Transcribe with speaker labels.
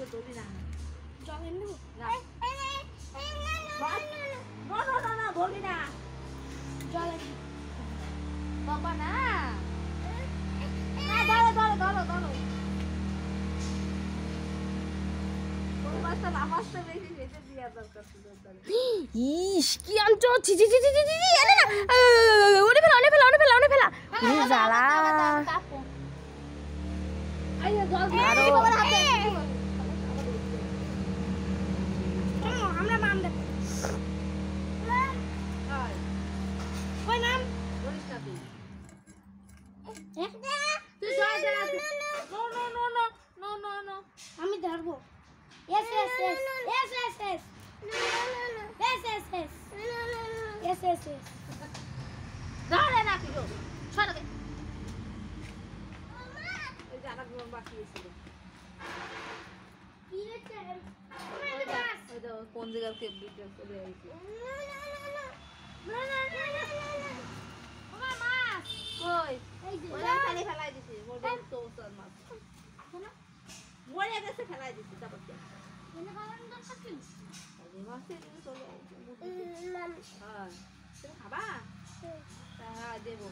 Speaker 1: ধরবি না
Speaker 2: জল এনে দেবো
Speaker 1: না না ধরবি না
Speaker 2: জল এনে
Speaker 1: বাবা না ধরো ধরো ধরো ধরো
Speaker 2: ইস কি আনছো ছি ছি ছি ছি ছি ছি এনে না ওরে ফেলা ওরে ফেলা ওরে ফেলা ওরে ফেলা ই জ্বালা
Speaker 1: আইয়া জল
Speaker 2: আরো আমরা মাম দেব ওই নাম
Speaker 1: ধরিস না তুই
Speaker 2: তুই জল দে না
Speaker 1: no no no no no no no
Speaker 2: আমি ধরবো এস এস এস এস এস এস এস এস এস এস এস এস
Speaker 1: ধরে না কি গো ছড়া দে এই জানা গুলো বাকি ছিল
Speaker 2: কি হচ্ছে
Speaker 1: ওই তো কোন জায়গার কে ভিডিও করে আইছি
Speaker 2: ওমা মাছ
Speaker 1: কই
Speaker 2: এই যে
Speaker 1: ওরা খালি ফেলাই দিছি মোর বল তো সর মাছ মরে গেছে ফেলাই দিছি তারপর কি
Speaker 2: এনে খাওয়ার দরকার কি
Speaker 1: এই মাছে চলে হ্যাঁ তুমি খাবা হ্যাঁ দেবো